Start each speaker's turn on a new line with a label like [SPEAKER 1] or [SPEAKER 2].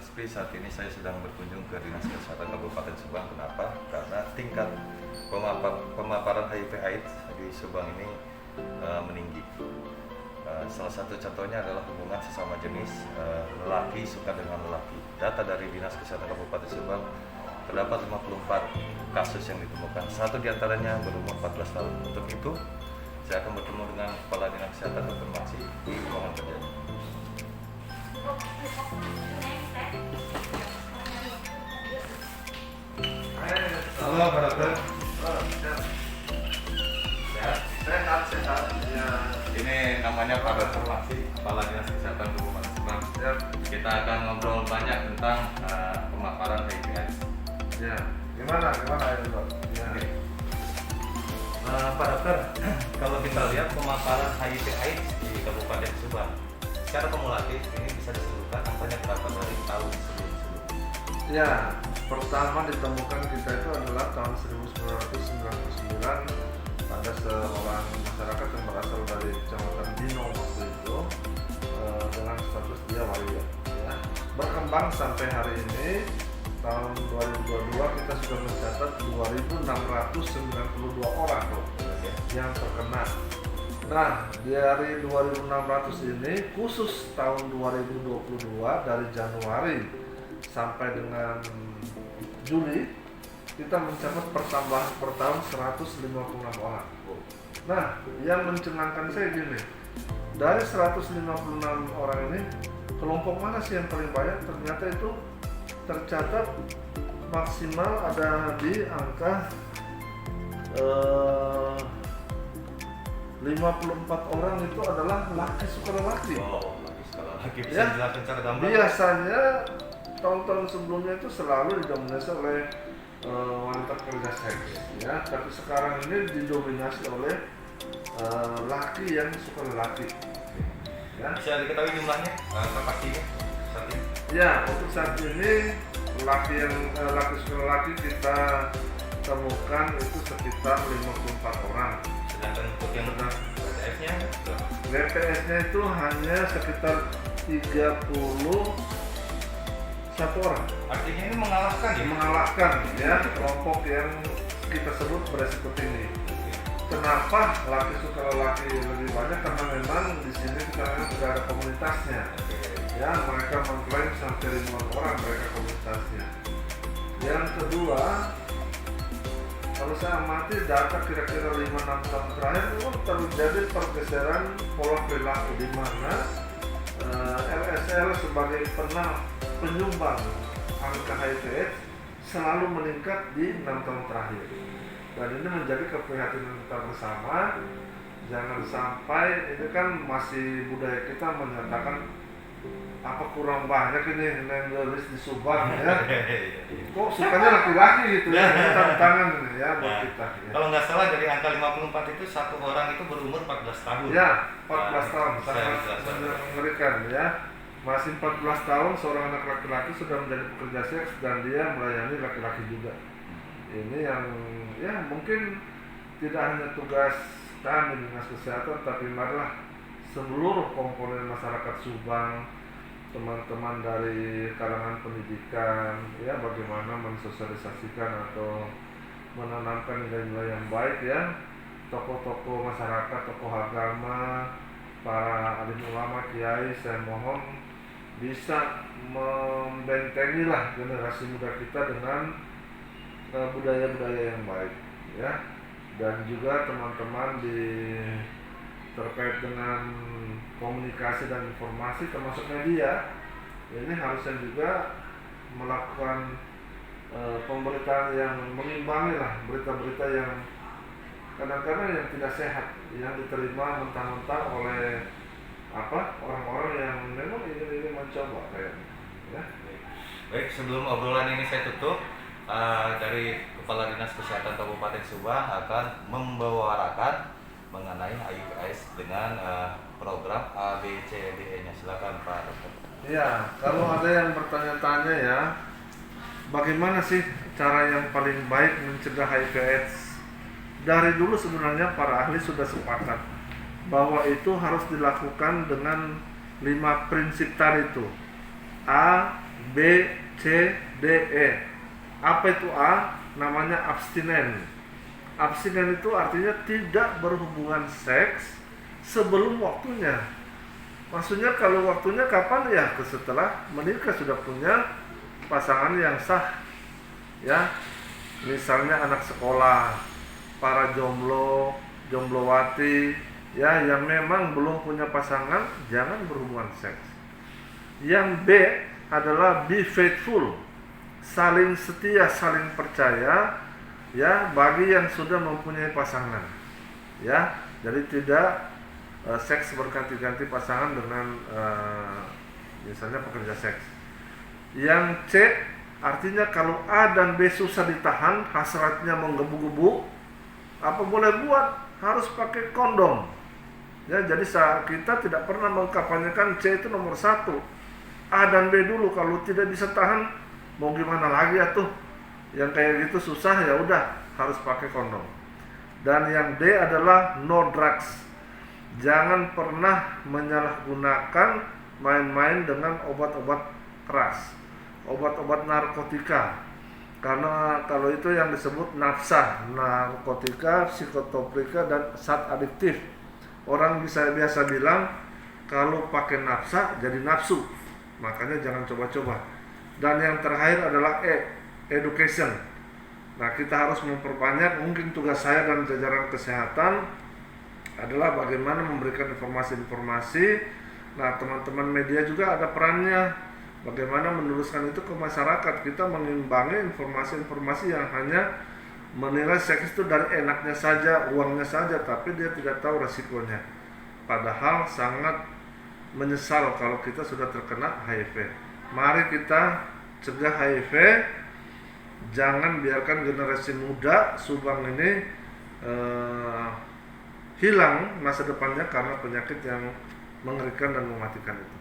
[SPEAKER 1] Rizky, saat ini saya sedang berkunjung ke Dinas Kesehatan Kabupaten Subang. Kenapa? Karena tingkat pemaparan HIV/AIDS di Subang ini meninggi. Salah satu contohnya adalah hubungan sesama jenis, lelaki suka dengan lelaki. Data dari Dinas Kesehatan Kabupaten Subang, terdapat 54 kasus yang ditemukan. Satu diantaranya berumur 14 tahun. Untuk itu, saya akan bertemu dengan Kepala Dinas Kesehatan konfirmasi di ruangan kerja. Halo Pak Dokter. Sehat. Ya. Ini namanya Pak Dokter Maksi, Kepala Dinas Kesehatan Kabupaten Subang. Ya. Kita akan ngobrol banyak tentang pemaparan HIV/AIDS.
[SPEAKER 2] Ya, gimana ya Dok? Ya.
[SPEAKER 1] Pak Dokter, kalau kita lihat pemaparan HIV/AIDS di Kabupaten Subang, secara kumulatif ini bisa disebutkan angkanya berapa dari tahun sebelum-sebelumnya?
[SPEAKER 2] Ya, pertama ditemukan kita itu adalah tahun 1999 ada seorang masyarakat yang berasal dari Kecamatan Dino waktu itu dengan status dia waria. Ya. Berkembang sampai hari ini tahun 2022 kita sudah mencatat 2.692 orang yang terkena. Nah, dari 2.600 ini khusus tahun 2022 dari Januari sampai dengan Juli kita mencatat pertambahan per tahun 156 orang. Nah, yang mencengangkan saya gini, dari 156 orang ini kelompok mana sih yang paling banyak? Ternyata itu tercatat maksimal ada di angka 54 orang itu adalah laki suka laki.
[SPEAKER 1] Oh, laki suka laki. Bisa
[SPEAKER 2] Ya,
[SPEAKER 1] dijelaskan secara gambar?
[SPEAKER 2] biasanya tahun-tahun sebelumnya itu selalu didominasi oleh wanita kerja seks, ya. Tapi sekarang ini didominasi oleh laki yang suka laki. Ya.
[SPEAKER 1] Bisa diketahui jumlahnya, pastinya saat ini?
[SPEAKER 2] Ya, untuk saat ini laki suka laki kita temukan itu sekitar 54 orang.
[SPEAKER 1] Sedangkan untuk yang BPS-nya?
[SPEAKER 2] BPS-nya itu hanya sekitar 31 orang.
[SPEAKER 1] Artinya ini mengalahkan ya?
[SPEAKER 2] Mengalahkan ya kelompok yang kita sebut beresiko tinggi. Kenapa laki suka laki lebih banyak? Karena memang di sini kita sudah ada komunitasnya. Ya, mereka mengklaim sampai ribuan orang mereka komunitasnya. Yang kedua, kalau saya amati data kira-kira 5-6 tahun terakhir memang terjadi pergeseran pola perilaku di mana LSL sebagai penyumbang angka HIV/AIDS selalu meningkat di 6 tahun terakhir. Dan ini menjadi keprihatinan kita bersama. Jangan sampai, ini kan masih budaya kita menyatakan apa kurang banyak ini nenderis di Subang ya. Kok sukanya laki-laki gitu ya. Ini tantangan ini ya buat kita. Ya.
[SPEAKER 1] Kalau nggak salah dari angka 54 itu satu orang itu berumur 14 tahun.
[SPEAKER 2] Ya, 14 tahun sangat
[SPEAKER 1] Saya
[SPEAKER 2] mengerikan ya. Masih 14 tahun seorang anak laki-laki sudah menjadi pekerja seks dan dia melayani laki-laki juga. Ini yang ya mungkin tidak hanya tugas kami Dinas Kesehatan, tapi marilah seluruh komponen masyarakat Subang, teman-teman dari kalangan pendidikan, ya bagaimana mensosialisasikan atau menanamkan nilai-nilai yang baik ya. Tokoh-tokoh masyarakat, tokoh agama, para alim ulama, kiai, saya mohon bisa membentengilah generasi muda kita dengan budaya-budaya yang baik ya. Dan juga teman-teman terkait dengan komunikasi dan informasi termasuk media ini harusnya juga melakukan pemberitaan yang mengimbangi lah berita-berita yang kadang-kadang yang tidak sehat yang diterima mentah-mentah oleh orang-orang yang memang ingin mencoba kayaknya ya.
[SPEAKER 1] Baik, sebelum obrolan ini saya tutup, dari Kepala Dinas Kesehatan Kabupaten Subang akan membawarakan mengenai HIV/AIDS dengan program ABCDE-nya. Silakan Pak Dokter.
[SPEAKER 2] Ya, kalau ada yang bertanya-tanya ya, bagaimana sih cara yang paling baik mencegah HIV/AIDS? Dari dulu sebenarnya para ahli sudah sepakat bahwa itu harus dilakukan dengan 5 prinsip tadi itu. A, B, B, C, D, E. Apa itu A? Namanya abstinen. Abstinen itu artinya tidak berhubungan seks sebelum waktunya. Maksudnya kalau waktunya kapan ya? Setelah menikah sudah punya pasangan yang sah. Ya, misalnya anak sekolah, para jomblo, jomblowati, ya yang memang belum punya pasangan, jangan berhubungan seks. Yang B adalah be faithful, saling setia, saling percaya, ya bagi yang sudah mempunyai pasangan. Ya, jadi tidak seks berganti-ganti pasangan dengan misalnya pekerja seks. Yang C artinya kalau A dan B susah ditahan, hasratnya menggebu-gebu, apa boleh buat? Harus pakai kondom. Ya, jadi kita tidak pernah mengkampanyekan C itu nomor 1. A dan B dulu, kalau tidak bisa tahan mau gimana lagi atuh? Yang kayak gitu susah, ya udah harus pakai kondom. Dan yang D adalah no drugs. Jangan pernah menyalahgunakan main-main dengan obat-obat keras, obat-obat narkotika, karena kalau itu yang disebut nafsa, narkotika, psikotropika, dan zat adiktif. Orang biasa bilang kalau pakai nafsa jadi nafsu, makanya jangan coba-coba. Dan yang terakhir adalah E, education. Nah, kita harus memperbanyak, mungkin tugas saya dan jajaran kesehatan adalah bagaimana memberikan informasi-informasi. Nah, teman-teman media juga ada perannya, bagaimana meneruskan itu ke masyarakat. Kita mengimbangi informasi-informasi yang hanya menilai seks itu dari enaknya saja, uangnya saja, tapi dia tidak tahu resikonya. Padahal sangat menyesal kalau kita sudah terkena HIV. Mari kita cegah HIV. Jangan biarkan generasi muda Subang ini hilang masa depannya karena penyakit yang mengerikan dan mematikan itu.